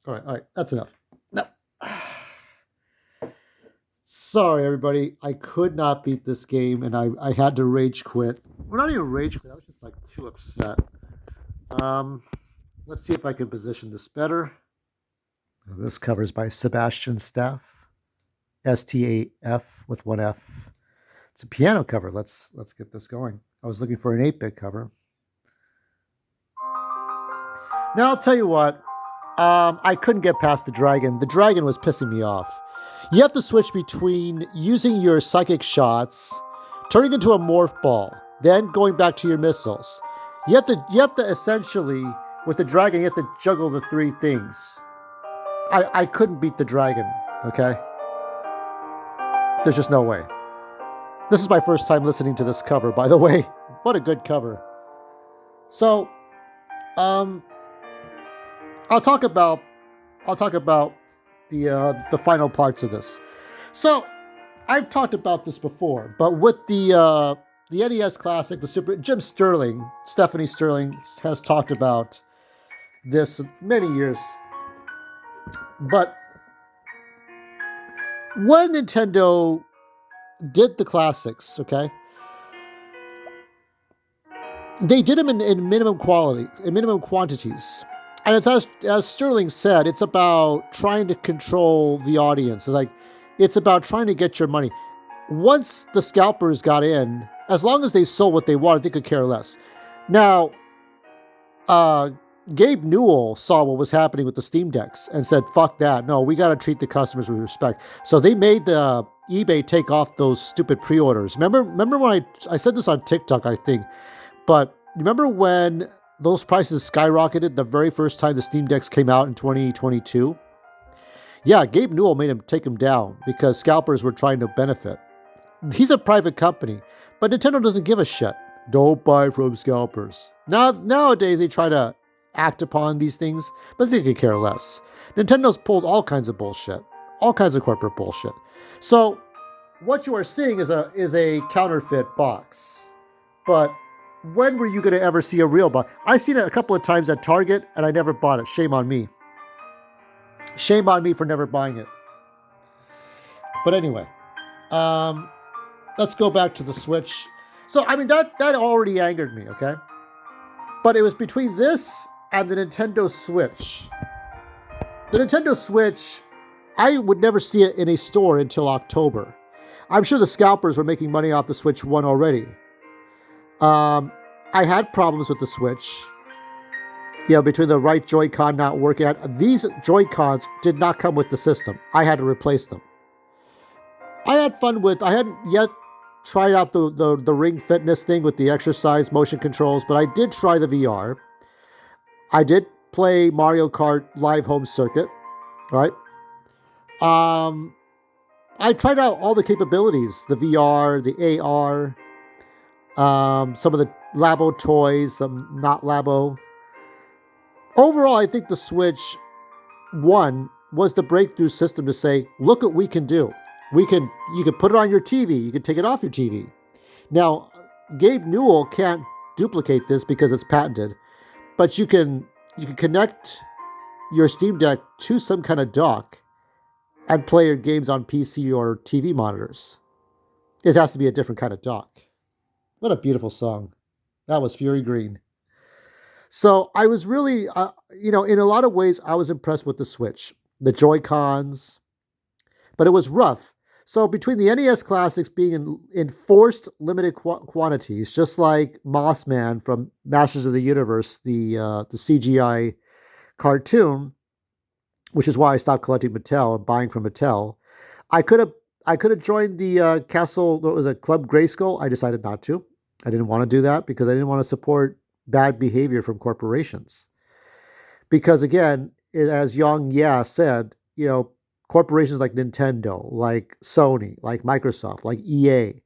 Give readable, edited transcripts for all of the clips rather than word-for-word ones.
All right. That's enough. No. Sorry, everybody. I could not beat this game, and I had to rage quit. Well, not even rage quit. I was just like too upset. Um, let's see if I can position this better. This cover's by Sebastian Staff, STAF with one F. It's a piano cover. Let's get this going. I was looking for an 8-bit cover. Now I'll tell you what. I couldn't get past the dragon. The dragon was pissing me off. You have to switch between using your psychic shots, turning into a morph ball, then going back to your missiles. You have to essentially, with the dragon, you have to juggle the three things. I couldn't beat the dragon, okay? There's just no way. This is my first time listening to this cover, by the way. What a good cover. So, um, I'll talk about the final parts of this. So, I've talked about this before, but with the NES Classic, the Super Stephanie Sterling has talked about this many years. But when Nintendo did the classics, okay, they did them in minimum quantities. And it's as Sterling said, it's about trying to control the audience. It's about trying to get your money. Once the scalpers got in, as long as they sold what they wanted, they could care less. Now, Gabe Newell saw what was happening with the Steam Decks and said, fuck that. No, we got to treat the customers with respect. So they made eBay take off those stupid pre-orders. Remember when I said this on TikTok, I think, but remember when those prices skyrocketed the very first time the Steam Decks came out in 2022? Yeah, Gabe Newell made him take them down because scalpers were trying to benefit. He's a private company, but Nintendo doesn't give a shit. Don't buy from scalpers. Nowadays, they try to act upon these things, but they could care less. Nintendo's pulled all kinds of bullshit, all kinds of corporate bullshit. So, what you are seeing is a counterfeit box. But when were you going to ever see a real box? I've seen it a couple of times at Target, and I never bought it. Shame on me. Shame on me for never buying it. But anyway, let's go back to the Switch. So, I mean, that already angered me, okay? But it was between this and the Nintendo Switch. The Nintendo Switch, I would never see it in a store until October. I'm sure the scalpers were making money off the Switch 1 already. I had problems with the Switch. Between the right Joy-Con not working out. These Joy-Cons did not come with the system. I had to replace them. I hadn't yet tried out the Ring Fitness thing with the exercise motion controls, but I did try the VR. I did play Mario Kart Live Home Circuit, right? I tried out all the capabilities, the VR, the AR, some of the Labo toys, some not Labo. Overall, I think the Switch 1 was the breakthrough system to say, look what we can do. You can put it on your TV. You can take it off your TV. Now, Gabe Newell can't duplicate this because it's patented, but you can connect your Steam Deck to some kind of dock and play your games on PC or TV monitors. It has to be a different kind of dock. What a beautiful song. That was Fury Green. So I was really, in a lot of ways, I was impressed with the Switch. The Joy-Cons, but it was rough. So between the NES Classics being in forced limited quantities, just like Mossman from Masters of the Universe, the CGI cartoon, which is why I stopped collecting Mattel and buying from Mattel. I could have joined the Castle. What was it, Club Grayskull? I decided not to. I didn't want to do that because I didn't want to support bad behavior from corporations. Because again, as Yang Ya said, corporations like Nintendo, like Sony, like Microsoft, like EA,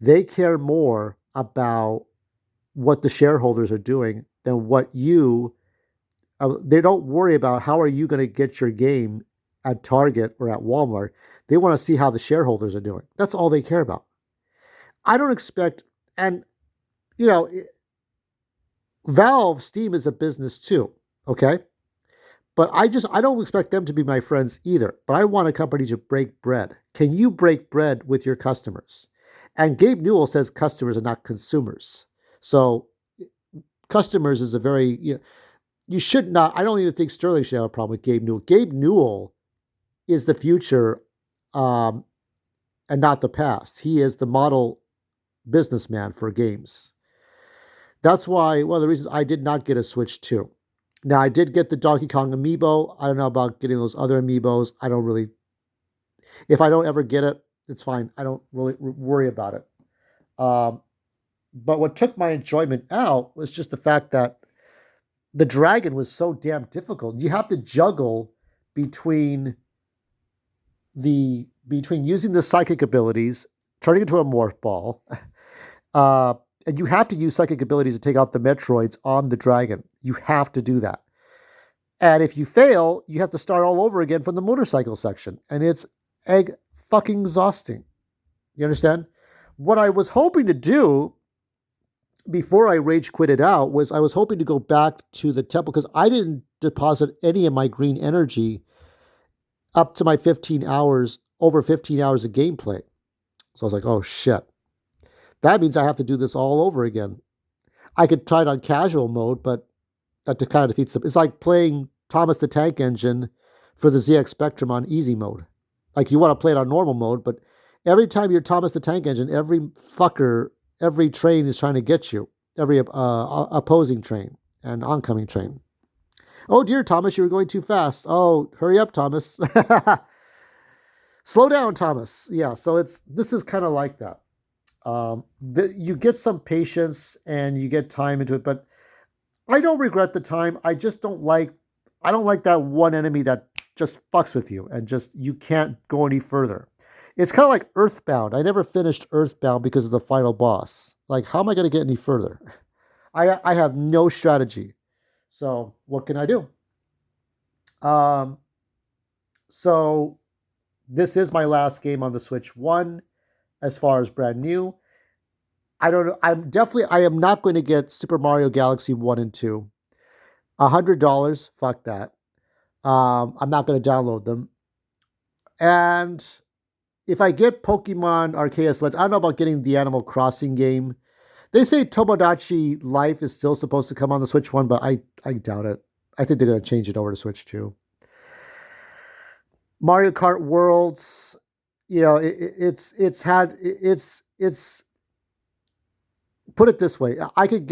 they care more about what the shareholders are doing than what they don't worry about how are you going to get your game at Target or at Walmart. They want to see how the shareholders are doing. That's all they care about. I don't expect, and Valve, Steam is a business too, okay? But I don't expect them to be my friends either. But I want a company to break bread. Can you break bread with your customers? And Gabe Newell says customers are not consumers. So customers is a very you should not. I don't even think Sterling should have a problem with Gabe Newell. Gabe Newell is the future, um, and not the past. He is the model businessman for games. That's why one of the reasons I did not get a Switch 2. Now I did get the Donkey Kong amiibo. I don't know about getting those other amiibos. I don't really. If I don't ever get it, it's fine. I don't really worry about it. Um, but what took my enjoyment out was just the fact that the dragon was so damn difficult. You have to juggle between between using the psychic abilities, turning into a morph ball, uh, and you have to use psychic abilities to take out the Metroids on the dragon. You have to do that. And if you fail, you have to start all over again from the motorcycle section. And it's egg fucking exhausting. You understand? What I was hoping to do before I rage quitted out was I was hoping to go back to the temple because I didn't deposit any of my green energy up to my 15 hours, over 15 hours of gameplay. So I was like, oh shit. That means I have to do this all over again. I could try it on casual mode, but that kind of defeats it. It's like playing Thomas the Tank Engine for the ZX Spectrum on easy mode. Like you want to play it on normal mode, but every time you're Thomas the Tank Engine, every train is trying to get you. Every opposing train and oncoming train. Oh dear, Thomas, you were going too fast. Oh, hurry up, Thomas. Slow down, Thomas. Yeah, so this is kind of like that. You get some patience and you get time into it, but I don't regret the time. I just I don't like that one enemy that just fucks with you and just you can't go any further. It's kind of like Earthbound. I never finished Earthbound because of the final boss. Like, how am I going to get any further? I have no strategy. So what can I do? So this is my last game on the Switch 1 as far as brand new. I don't know. I am not going to get Super Mario Galaxy 1 and 2. $100, fuck that. I'm not going to download them. And if I get Pokemon Arceus Legends, I don't know about getting the Animal Crossing game. They say Tomodachi Life is still supposed to come on the Switch 1, but I doubt it. I think they're going to change it over to Switch 2. Mario Kart Worlds, it's put it this way. I can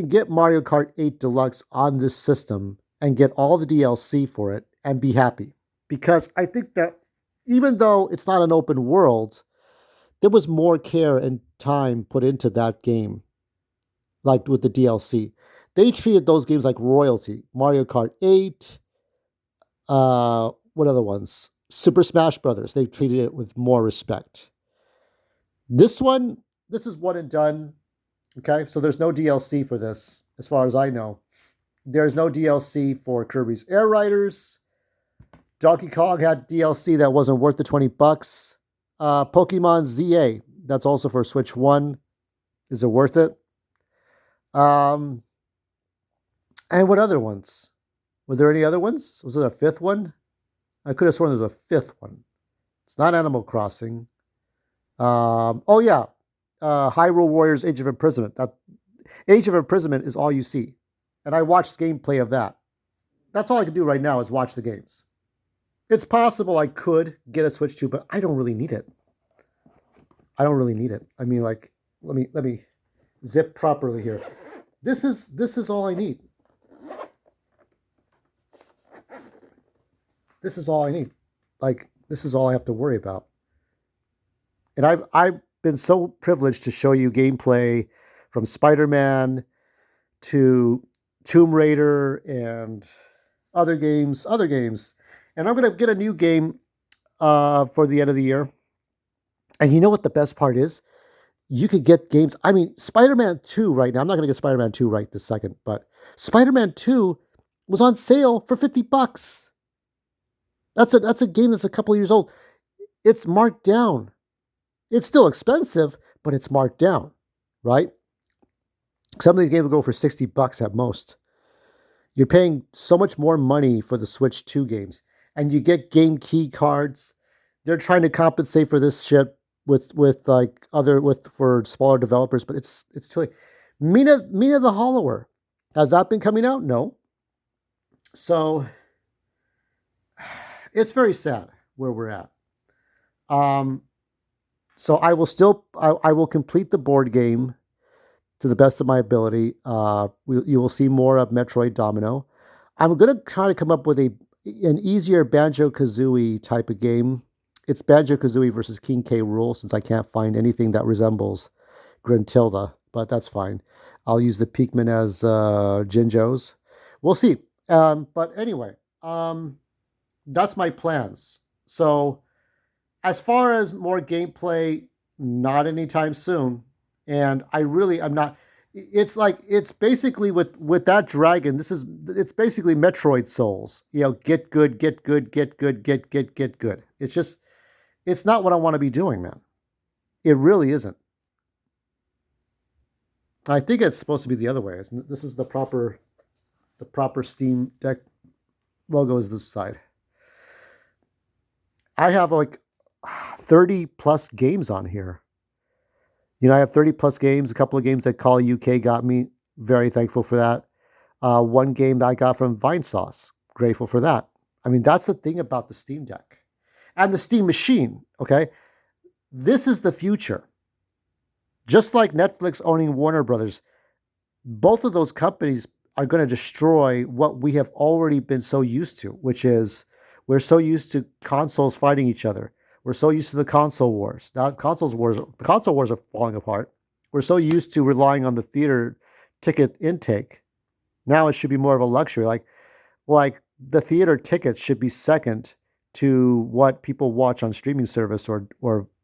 get Mario Kart 8 Deluxe on this system and get all the DLC for it and be happy. Because I think that even though it's not an open world, there was more care and time put into that game, like with the DLC. They treated those games like royalty. Mario Kart 8, what other ones? Super Smash Brothers. They treated it with more respect. This is one and done. Okay, so there's no DLC for this, as far as I know. There's no DLC for Kirby's Air Riders. Donkey Kong had DLC that wasn't worth the $20. Pokemon ZA, that's also for Switch 1. Is it worth it? And what other ones? Were there any other ones? Was there a fifth one? I could have sworn there was a fifth one. It's not Animal Crossing. Oh yeah, Hyrule Warriors Age of Imprisonment. That Age of Imprisonment is all you see. And I watched gameplay of that. That's all I can do right now is watch the games. It's possible I could get a Switch 2, but I don't really need it. I don't really need it. I mean, like, let me zip properly here. This is all I need. This is all I need. Like, this is all I have to worry about. And I've been so privileged to show you gameplay from Spider-Man to Tomb Raider and other games. And I'm going to get a new game for the end of the year. And you know what the best part is? You could get games. I mean, Spider-Man 2 right now. I'm not going to get Spider-Man 2 right this second, but Spider-Man 2 was on sale for $50. That's a game that's a couple of years old. It's marked down. It's still expensive, but it's marked down, right? Some of these games will go for $60 at most. You're paying so much more money for the Switch 2 games, and you get game key cards. They're trying to compensate for this shit with like other with for smaller developers, but it's too late. Mina the Hollower, has that been coming out? No. So it's very sad where we're at. Um, so I will complete the board game to the best of my ability. You will see more of Metroid Domino. I'm gonna try to come up with an easier Banjo Kazooie type of game. It's Banjo Kazooie versus King K. Rool, since I can't find anything that resembles Gruntilda, but that's fine. I'll use the Pikmin as Jinjos. We'll see. But anyway, that's my plans. So as far as more gameplay, not anytime soon. And I'm not. It's like it's basically with that dragon. It's basically Metroid Souls. Get good, get good, get good, get good. It's not what I want to be doing, man. It really isn't. I think it's supposed to be the other way. This is the proper Steam Deck logo is this side. I have like 30 plus games on here. I have 30 plus games. A couple of games that Call UK got me. Very thankful for that. One game that I got from Vinesauce. Grateful for that. I mean, that's the thing about the Steam Deck and the Steam Machine. Okay, this is the future. Just like Netflix owning Warner Brothers, both of those companies are going to destroy what we have already been so used to, which is we're so used to consoles fighting each other. We're so used to the console wars. Now, the console wars are falling apart. We're so used to relying on the theater ticket intake. Now it should be more of a luxury. Like the theater tickets should be second to what people watch on streaming service or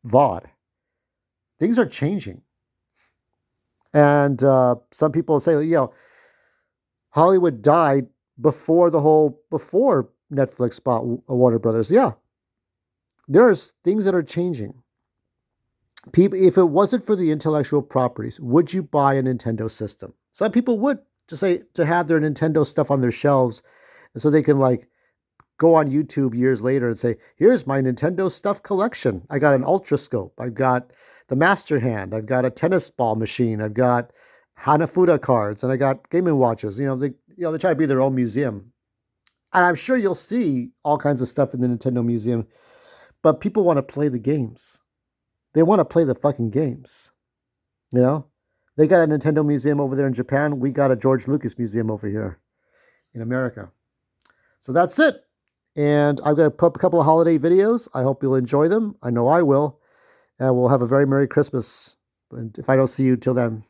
VOD. Things are changing. And some people say, Hollywood died before Netflix bought Warner Brothers. Yeah, there's things that are changing. People, if it wasn't for the intellectual properties, would you buy a Nintendo system? Some people would to have their Nintendo stuff on their shelves, and so they can like go on YouTube years later and say, "Here's my Nintendo stuff collection. I got an Ultra Scope. I've got the Master Hand. I've got a tennis ball machine. I've got Hanafuda cards, and I got Game and Watches." They try to be their own museum, and I'm sure you'll see all kinds of stuff in the Nintendo Museum. But people want to play the games. They want to play the fucking games. They got a Nintendo Museum over there in Japan. We got a George Lucas Museum over here in America. So that's it. And I'm going to put up a couple of holiday videos. I hope you'll enjoy them. I know I will. And we'll have a very Merry Christmas. And if I don't see you till then.